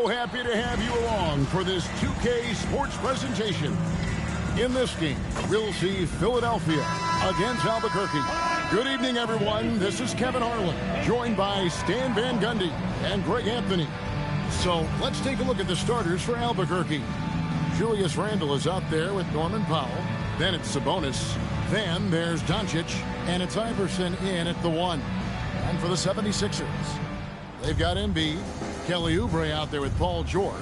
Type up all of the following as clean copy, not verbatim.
So happy to have you along for this 2K Sports presentation. In this game, we'll see Philadelphia against Albuquerque. Good evening, everyone. This is Kevin Harlan, joined by Stan Van Gundy and Greg Anthony. So let's take a look at the starters for Albuquerque. Julius Randle is out there with Norman Powell. Then it's Sabonis. Then there's Doncic. And it's Iverson in at the 1. And for the 76ers, they've got Embiid. Kelly Oubre out there with Paul George.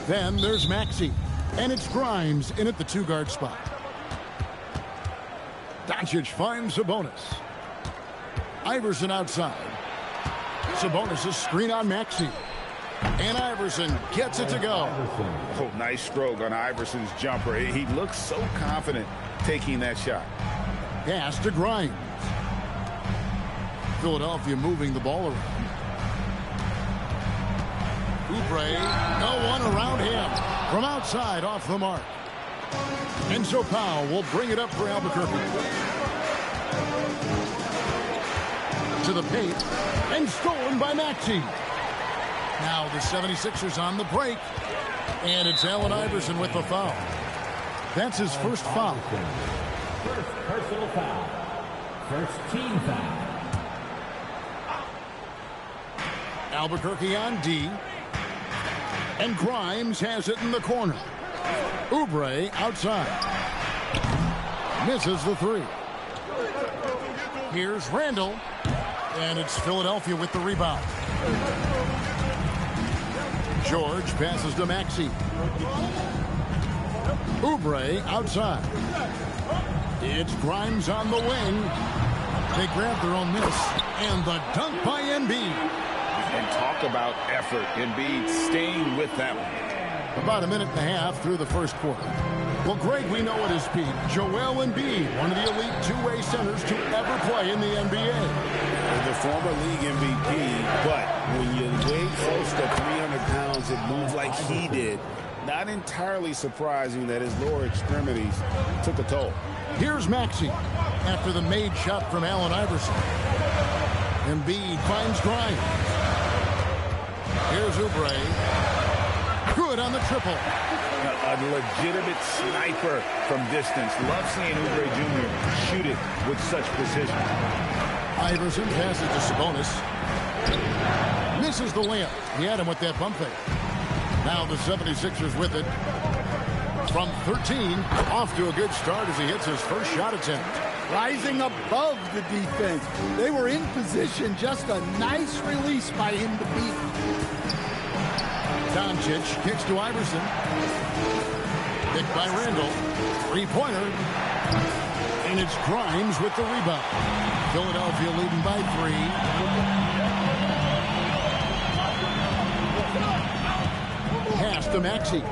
Then there's Maxey. And it's Grimes in at the 2-guard spot. Doncic finds Sabonis. Iverson outside. Sabonis' screen on Maxey. And Iverson gets it to go. Oh, nice stroke on Iverson's jumper. He looks so confident taking that shot. Pass to Grimes. Philadelphia moving the ball around. Oubre, no one around him. From outside, off the mark. And so Powell will bring it up for Albuquerque. To the paint, and stolen by Maxey. Now the 76ers on the break. And it's Allen Iverson with the foul. That's his first foul. First personal foul. First team foul. Albuquerque on D. And Grimes has it in the corner. Oubre outside. Misses the 3. Here's Randle. And it's Philadelphia with the rebound. George passes to Maxey. Oubre outside. It's Grimes on the wing. They grab their own miss. And the dunk by Embiid. And talk about effort. Embiid staying with that one. About a minute and a half through the first quarter. Well, Greg, we know at his peak, Joel Embiid, one of the elite two-way centers to ever play in the NBA. The former league MVP, but when you weigh close to 300 pounds and move like he did, not entirely surprising that his lower extremities took a toll. Here's Maxey after the made shot from Allen Iverson. Embiid finds Grimes. Here's Oubre. Good on the triple. A legitimate sniper from distance. Love seeing Oubre Jr. shoot it with such precision. Iverson passes to Sabonis. Misses the layup. He had him with that bump fake. Now the 76ers with it. From 13, off to a good start as he hits his first shot attempt. Rising above the defense. They were in position. Just a nice release by him to beat. Doncic kicks to Iverson. Picked by Randle. Three-pointer. And it's Grimes with the rebound. Philadelphia leading by 3. Pass to Maxey.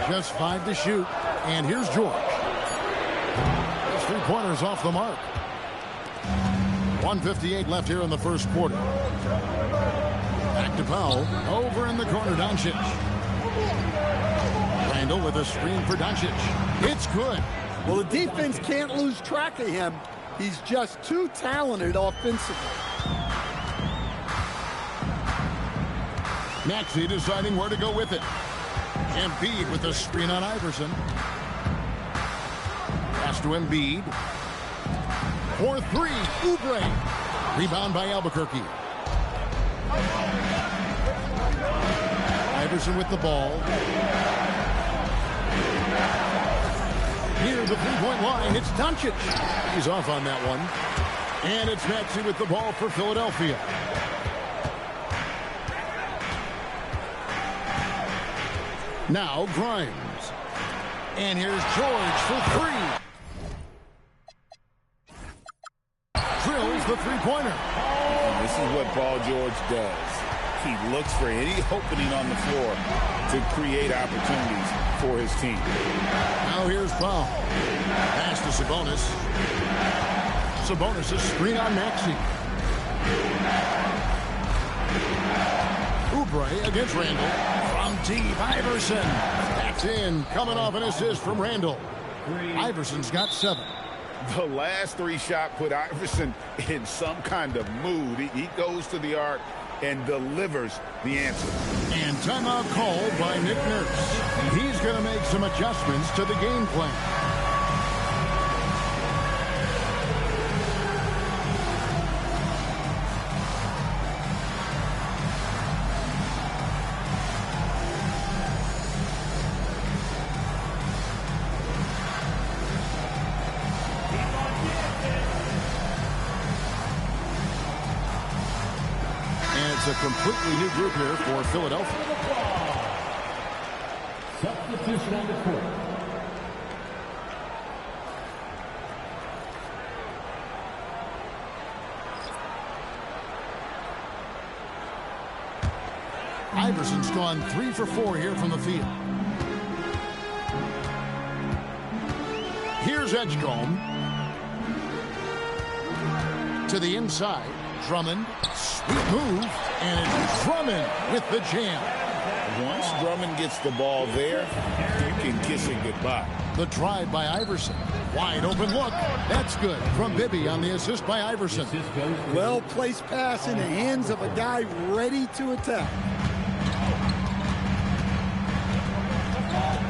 Just 5 to shoot. And here's George. His three-pointer's off the mark. 1:58 left here in the first quarter. Back to Powell. Over in the corner, Doncic. Randle with a screen for Doncic. It's good. Well, the defense can't lose track of him. He's just too talented offensively. Maxey deciding where to go with it. Embiid with a screen on Iverson. Pass to Embiid. For 3, Oubre. Rebound by Albuquerque. Iverson with the ball. Near the three-point line, it's Doncic. He's off on that one. And it's Maxey with the ball for Philadelphia. Now Grimes. And here's George for 3. Drills the three-pointer. This is what Paul George does. He looks for any opening on the floor to create opportunities for his team. Now here's Powell. Pass to Sabonis. Sabonis' screen on Maxey. Oubre against Randle. From deep, Iverson. That's in. Coming off an assist from Randle. Iverson's got 7. The last 3 shots put Iverson in some kind of mood. He goes to the arc and delivers the answer. And timeout called by Nick Nurse. He's going to make some adjustments to the game plan. A completely new group here for Philadelphia. Substitution on the court. Iverson's gone 3 for 4 here from the field. Here's Edgecombe. To the inside. Drummond. Sweet move. And it's Drummond with the jam. Once Drummond gets the ball there, you can kiss it goodbye. The drive by Iverson. Wide open look. That's good from Bibby on the assist by Iverson. Well-placed pass in the hands of a guy ready to attack.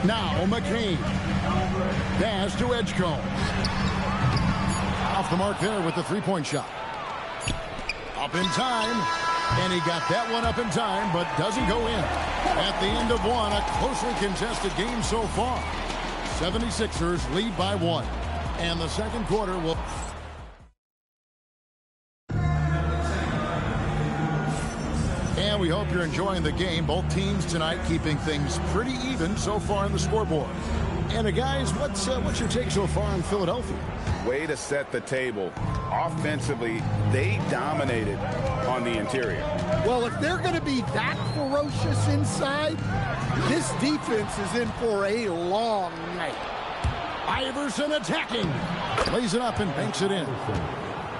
Now McCain. Pass to Edgecombe. Off the mark there with the three-point shot. Up in time. And he got that one up in time, but doesn't go in. At the end of one, a closely contested game so far. 76ers lead by 1. And the second quarter will... And we hope you're enjoying the game. Both teams tonight keeping things pretty even so far on the scoreboard. And guys, what's your take so far on Philadelphia? Way to set the table. Offensively, they dominated on the interior. Well, if they're going to be that ferocious inside, this defense is in for a long night. Iverson attacking. Lays it up and banks it in.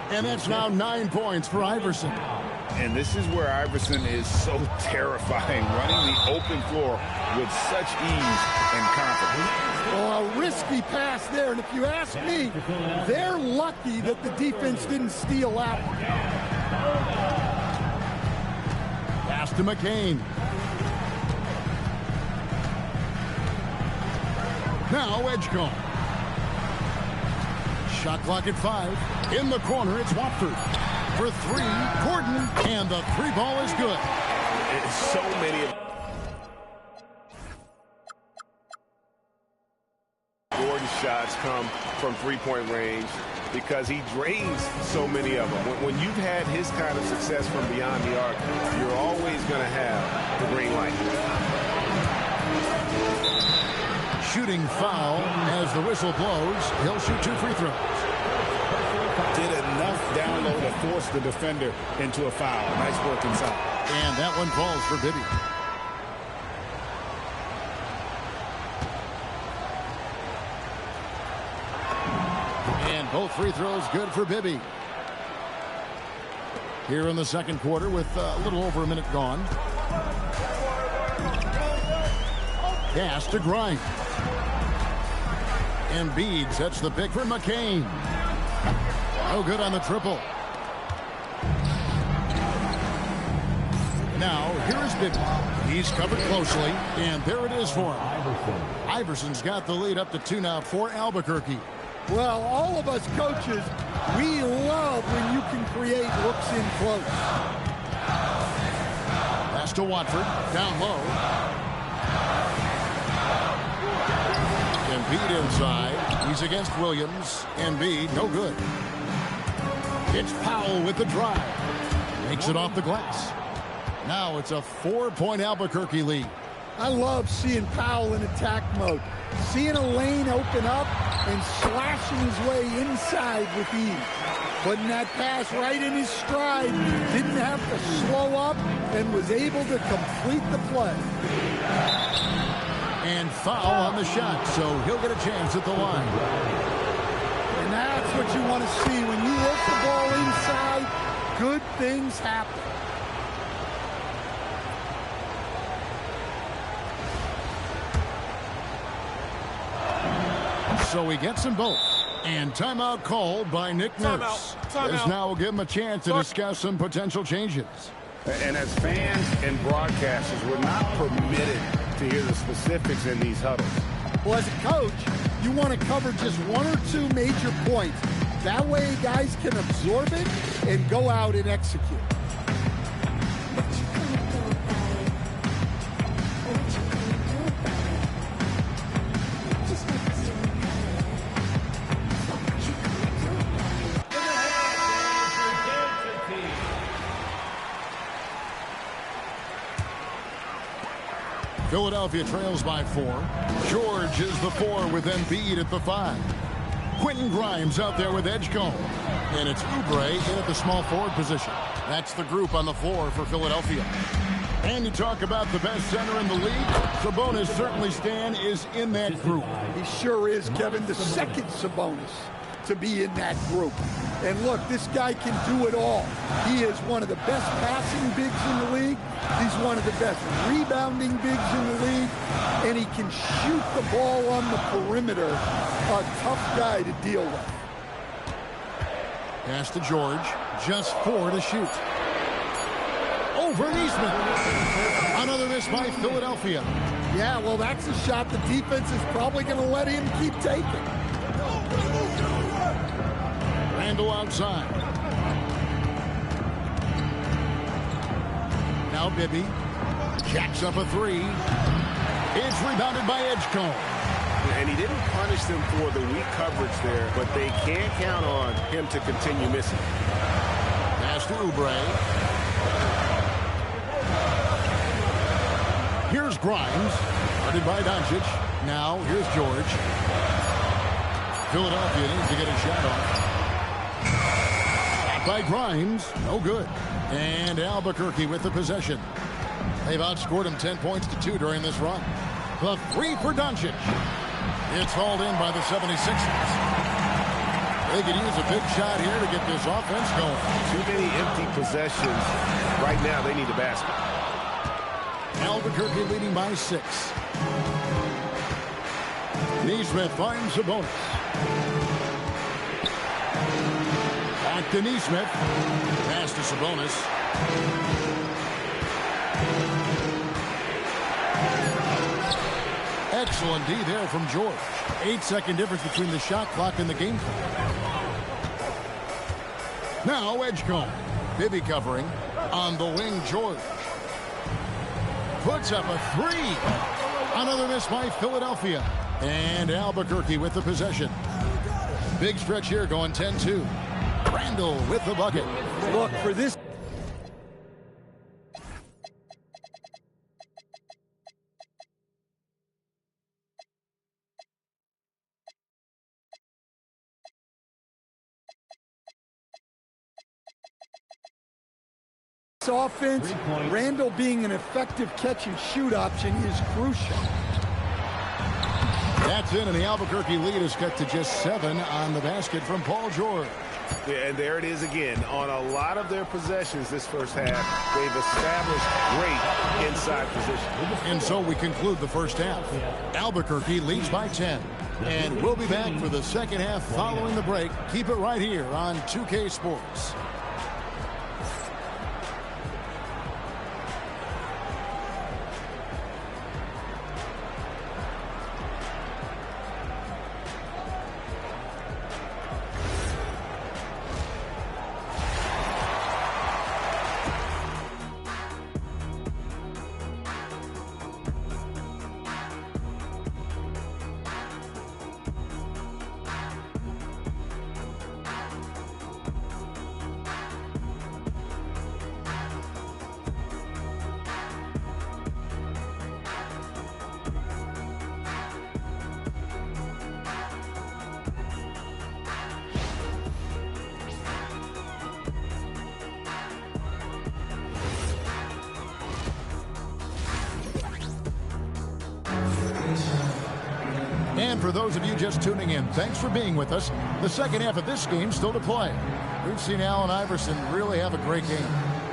And that's now 9 points for Iverson. And this is where Iverson is so terrifying, running the open floor with such ease and confidence. Well, a risky pass there, and if you ask me, they're lucky that the defense didn't steal that one. Pass to McCain. Now Edgecombe. Shot clock at 5. In the corner, it's Watford. For 3, Gordon, and the 3 ball is good. It's so many of Gordon's shots come from three-point range because he drains so many of them. When you've had his kind of success from beyond the arc, you're always going to have the green light. Shooting foul as the whistle blows. He'll shoot 2 free throws. did enough down low to force the defender into a foul. Nice work inside. And that one falls for Bibby. And both free throws good for Bibby. Here in the second quarter with a little over a minute gone. Pass to Grimes. Embiid sets the pick for McCain. No good on the triple. Now, here is Bibby. He's covered closely, and there it is for him. Iverson's got the lead up to 2 now for Albuquerque. Well, all of us coaches, we love when you can create looks in close. Pass to Watford, down low. Embiid inside. He's against Williams. Embiid, no good. It's Powell with the drive. Makes it off the glass. Now it's a 4-point Albuquerque lead. I love seeing Powell in attack mode. Seeing a lane open up and slashing his way inside with ease. Putting that pass right in his stride. Didn't have to slow up and was able to complete the play. And foul on the shot, so he'll get a chance at the line. And that's what you want to see. When you work the ball inside, good things happen. So he gets them both. And timeout called by Nick Nurse. This now will give him a chance to discuss some potential changes. And as fans and broadcasters, we're not permitted to hear the specifics in these huddles. Well, as a coach, you want to cover just one or two major points. That way guys can absorb it and go out and execute. Philadelphia trails by 4. George is the 4 with Embiid at the 5. Quentin Grimes out there with Edgecombe. And it's Oubre in at the small forward position. That's the group on the floor for Philadelphia. And you talk about the best center in the league. Sabonis certainly, Stan, is in that group. He sure is, Kevin. The second Sabonis to be in that group. And look, this guy can do it all. He is one of the best passing bigs in the league. He's one of the best rebounding bigs in the league. And he can shoot the ball on the perimeter. A tough guy to deal with. Pass to George. Just 4 to shoot. Over Neesmith. Another miss by Philadelphia. Yeah, well, that's a shot the defense is probably going to let him keep taking. Randall outside. Now Bibby jacks up a 3. It's rebounded by Edgecombe. And he didn't punish them for the weak coverage there, but they can't count on him to continue missing. Pass to Oubre. Here's Grimes, guarded by Doncic. Now here's George. Philadelphia needs to get a shot off. By Grimes, no good. And Albuquerque with the possession. They've outscored him 10 points to 2 during this run. The 3 for Doncic. It's hauled in by the 76ers. They could use a big shot here to get this offense going. Too many empty possessions. Right now, they need a basket. Albuquerque leading by 6. Neesmith finds Sabonis. Back to Neesmith. Pass to Sabonis. Excellent D there from George. 8-second difference between the shot clock and the game clock. Now Edgecombe. Bibby covering. On the wing, George. Puts up a 3. Another miss by Philadelphia. And Albuquerque with the possession. Big stretch here going 10-2. Randall with the bucket. Look, for this offense, Randall being an effective catch and shoot option is crucial. That's in, and the Albuquerque lead is cut to just 7 on the basket from Paul George. Yeah, and there it is again. On a lot of their possessions this first half, they've established great inside position. And so we conclude the first half. Albuquerque leads by 10. And we'll be back for the second half following the break. Keep it right here on 2K Sports. And for those of you just tuning in, thanks for being with us. The second half of this game still to play. We've seen Allen Iverson really have a great game.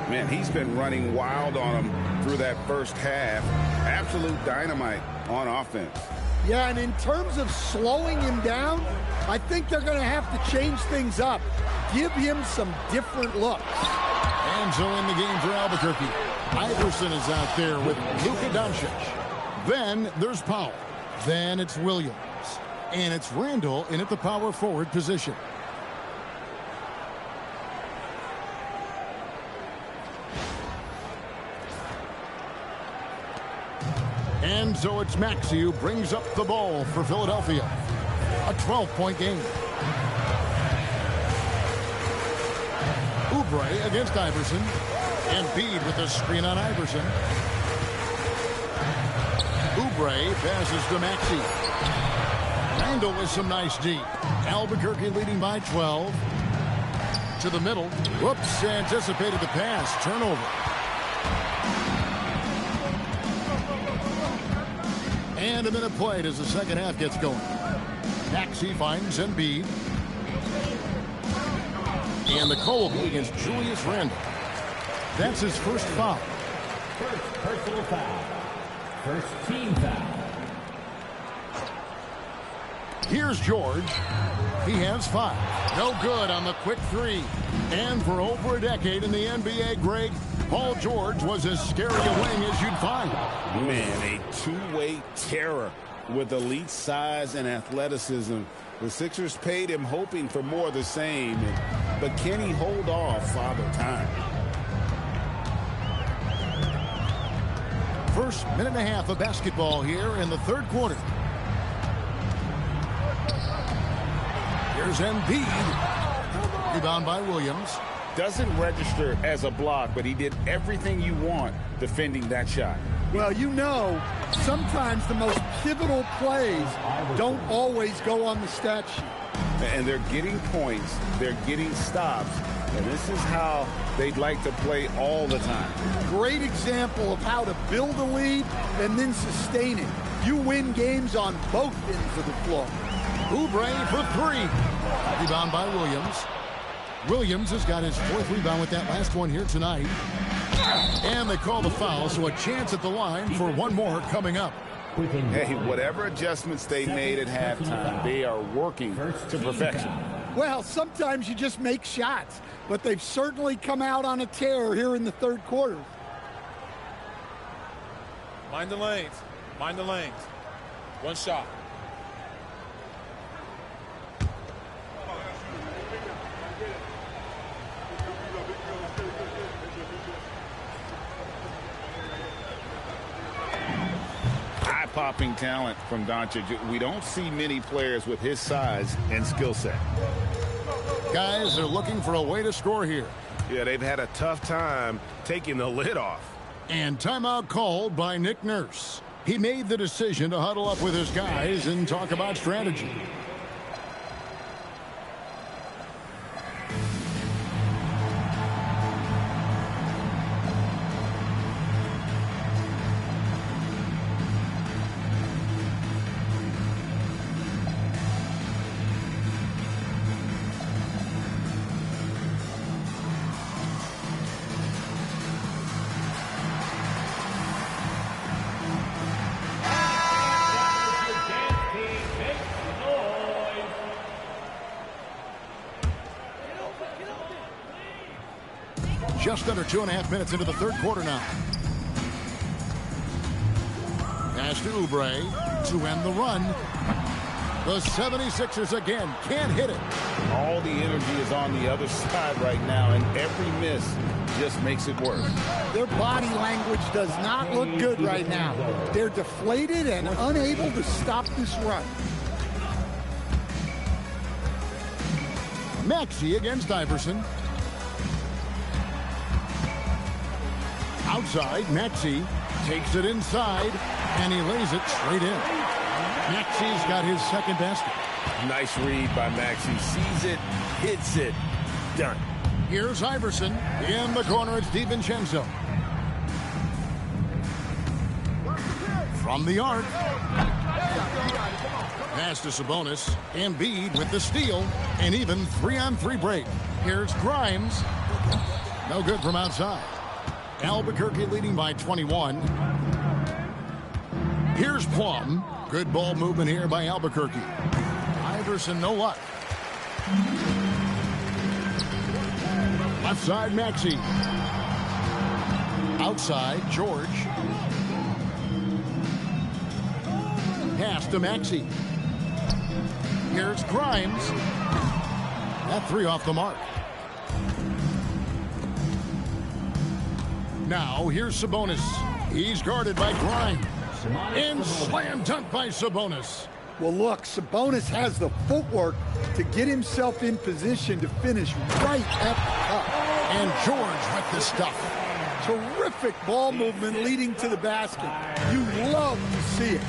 Man, he's been running wild on him through that first half. Absolute dynamite on offense. Yeah, and in terms of slowing him down, I think they're going to have to change things up. Give him some different looks. And so in the game for Albuquerque, Iverson is out there with Luka Doncic. Then there's Powell. Then it's Williams. And it's Randall in at the power forward position. And so it's Maxey who brings up the ball for Philadelphia. A 12-point game. Oubre against Iverson. Embiid with a screen on Iverson. Oubre passes to Maxey. Randall with some nice D. Albuquerque leading by 12. To the middle. Whoops, anticipated the pass. Turnover. And a minute played as the second half gets going. Maxey finds Embiid. And the call will be against Julius Randle. That's his first foul. First personal foul. First team foul. Here's George. He has 5. No good on the quick 3. And for over a decade in the NBA, Greg, Paul George was as scary a wing as you'd find. Man, a two-way terror with elite size and athleticism. The Sixers paid him hoping for more of the same. But can he hold off Father Time? First minute and a half of basketball here in the third quarter. Here's Embiid. Rebound by Williams. Doesn't register as a block, but he did everything you want defending that shot. Well, you know, sometimes the most pivotal plays don't always go on the stat sheet. And they're getting points, they're getting stops, and this is how they'd like to play all the time. Great example of how to build a lead and then sustain it. You win games on both ends of the floor. Oubre for 3. Rebound by Williams. Williams has got his 4th rebound with that last one here tonight. And they call the foul, so a chance at the line for one more coming up. Hey, whatever adjustments they made at halftime, they are working to perfection. Well, sometimes you just make shots, but they've certainly come out on a tear here in the third quarter. Mind the lanes. Mind the lanes. One shot. Eye-popping talent from Doncic. We don't see many players with his size and skill set. Guys are looking for a way to score here. Yeah, they've had a tough time taking the lid off. And timeout called by Nick Nurse. He made the decision to huddle up with his guys and talk about strategy. Just under 2.5 minutes into the third quarter now. Pass to Oubre to end the run. The 76ers again can't hit it. All the energy is on the other side right now, and every miss just makes it worse. Their body language does not look good right now. They're deflated and unable to stop this run. Maxey against Iverson. Outside, Maxey takes it inside, and he lays it straight in. Maxey's got his second basket. Nice read by Maxey. Sees it, hits it, done. Here's Iverson. In the corner, it's DiVincenzo. From the arc. Pass to Sabonis. Embiid with the steal. An even 3-on-3 break. Here's Grimes. No good from outside. Albuquerque leading by 21. Here's Plum. Good ball movement here by Albuquerque. Iverson, no luck. Left side, Maxey. Outside, George. Pass to Maxey. Here's Grimes. That three off the mark. Now, here's Sabonis. He's guarded by Grimes. And slam dunk by Sabonis. Well, look, Sabonis has the footwork to get himself in position to finish right at the cup. And George with the stuff. Terrific ball movement leading to the basket. You love to see it.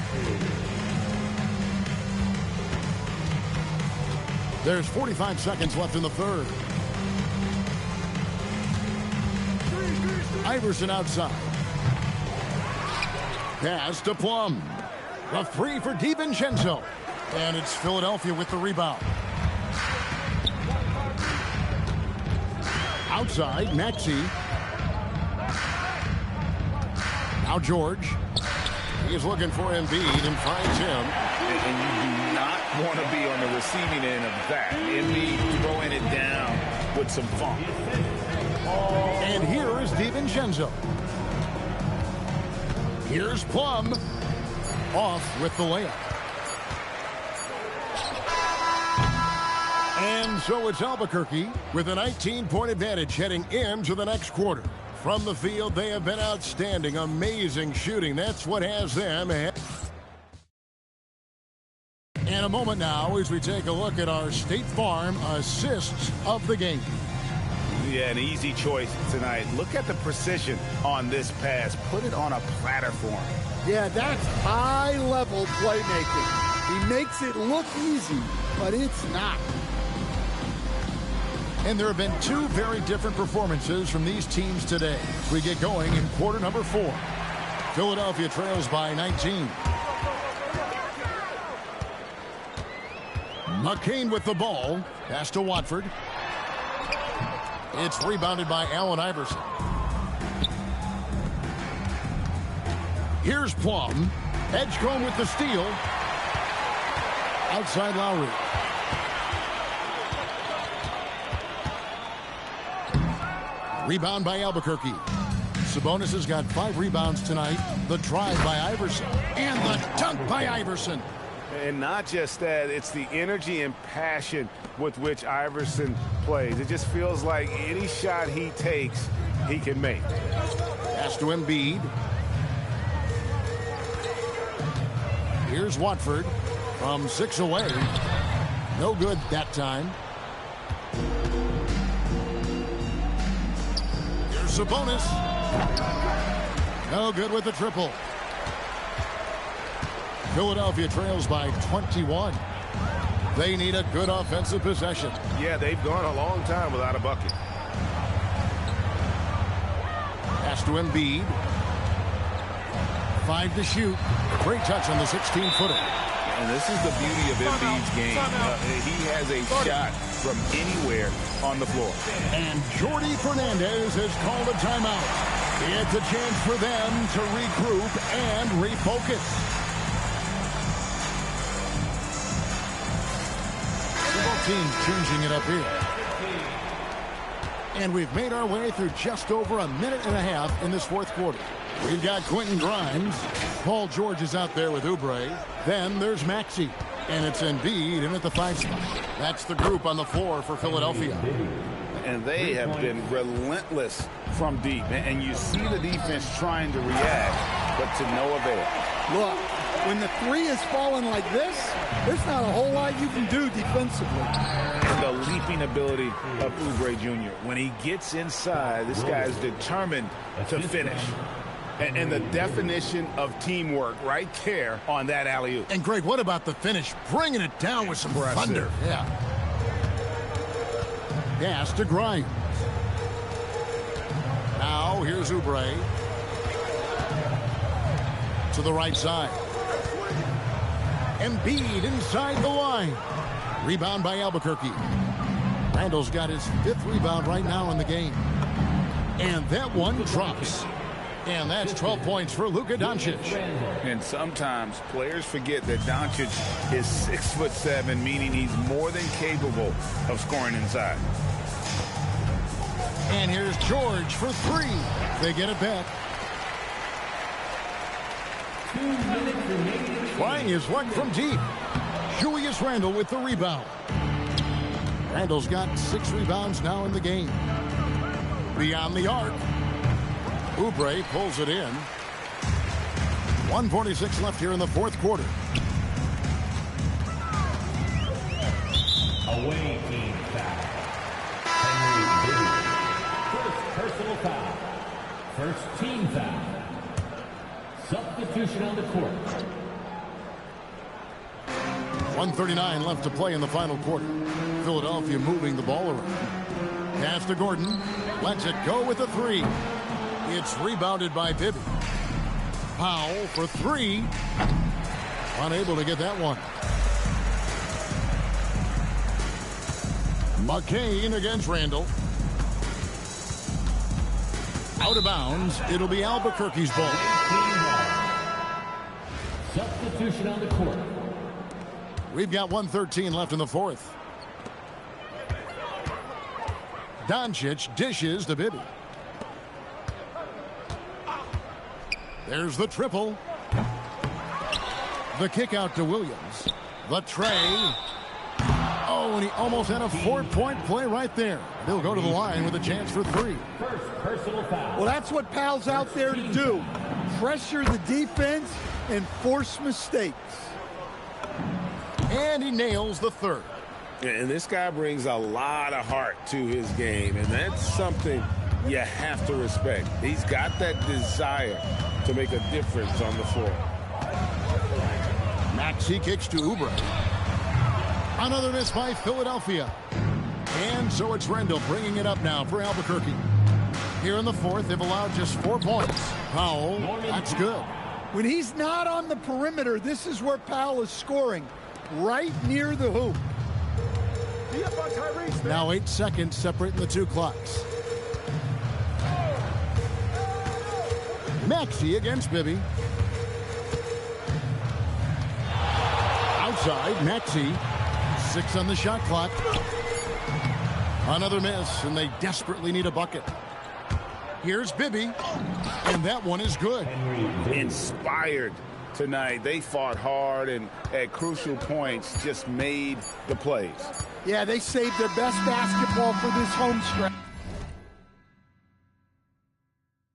There's 45 seconds left in the third. Iverson outside. Pass to Plum. The three for DiVincenzo. And it's Philadelphia with the rebound. Outside, Maxey. Now George. He's looking for Embiid and finds him. And you do not want to be on the receiving end of that. Embiid throwing it down with some funk. And here is DiVincenzo. Here's Plum. Off with the layup. And so it's Albuquerque with a 19-point advantage heading into the next quarter. From the field, they have been outstanding. Amazing shooting. That's what has them ahead. And a moment now as we take a look at our State Farm assists of the game. Yeah, an easy choice tonight. Look at the precision on this pass. Put it on a platter for him. Yeah, that's high-level playmaking. He makes it look easy, but it's not. And there have been two very different performances from these teams today. We get going in quarter number 4. Philadelphia trails by 19. McCain with the ball. Pass to Watford. It's rebounded by Allen Iverson. Here's Plum. Edgecombe with the steal. Outside Lowry. Rebound by Albuquerque. Sabonis has got 5 rebounds tonight. The drive by Iverson. And the dunk by Iverson. And not just that, it's the energy and passion with which Iverson plays. It just feels like any shot he takes, he can make. Pass to Embiid. Here's Watford from 6 away. No good that time. Here's Sabonis. No good with the triple. Philadelphia trails by 21. They need a good offensive possession. Yeah, they've gone a long time without a bucket. Pass to Embiid. 5 to shoot. Great touch on the 16-footer. And this is the beauty of Embiid's game. He has a shot from anywhere on the floor. And Jordi Fernandez has called a timeout. It's a chance for them to regroup and refocus. Both teams changing it up here. And we've made our way through just over a minute and a half in this fourth quarter. We've got Quentin Grimes. Paul George is out there with Oubre. Then there's Maxey. And it's Embiid in at the 5 spot. That's the group on the floor for Philadelphia. And they have been relentless from deep. And you see the defense trying to react, but to no avail. Look, when the 3 is falling like this, there's not a whole lot you can do defensively. And the leaping ability of Oubre Jr. When he gets inside, this guy is determined to finish. And the definition of teamwork right there on that alley-oop. And Greg, what about the finish? Bringing it down with some thunder. Yeah. Pass to Grimes. Now here's Oubre. To the right side. Embiid inside the line. Rebound by Albuquerque. Randall's got his 5th rebound right now in the game. And that one drops. And that's 12 points for Luka Doncic. And sometimes players forget that Doncic is 6'7", meaning he's more than capable of scoring inside. And here's George for three. They get it back. Trying his luck from deep. Julius Randle with the rebound. Randle's got 6 rebounds now in the game. Beyond the arc. Oubre pulls it in. 1:46 left here in the fourth quarter. Away team foul. First personal foul. First team foul. Substitution on the court. 1:39 left to play in the final quarter. Philadelphia moving the ball around. Pass to Gordon. Lets it go with a three. It's rebounded by Bibby. Powell for three. Unable to get that one. McCain against Randle. Out of bounds. It'll be Albuquerque's ball. Substitution on the court. We've got 1:13 left in the fourth. Doncic dishes to Bibby. There's the triple. The kick out to Williams. The tray. Oh, and he almost had a 4-point play right there. He'll go to the line with a chance for three. First personal foul. Well, that's what Powell's out there to do. Pressure the defense and force mistakes. And he nails the third. And this guy brings a lot of heart to his game, and that's something you have to respect. He's got that desire to make a difference on the floor. Maxey kicks to Oubre. Another miss by Philadelphia. And so it's Randle bringing it up now for Albuquerque. Here in the fourth, they've allowed just 4 points. Powell, that's good. When he's not on the perimeter, this is where Powell is scoring, right near the hoop. Now 8 seconds separating the two clocks. Maxey against Bibby. Outside, Maxey. 6 on the shot clock. Another miss, and they desperately need a bucket. Here's Bibby, and that one is good. Inspired tonight. They fought hard and at crucial points just made the plays. Yeah, they saved their best basketball for this home stretch.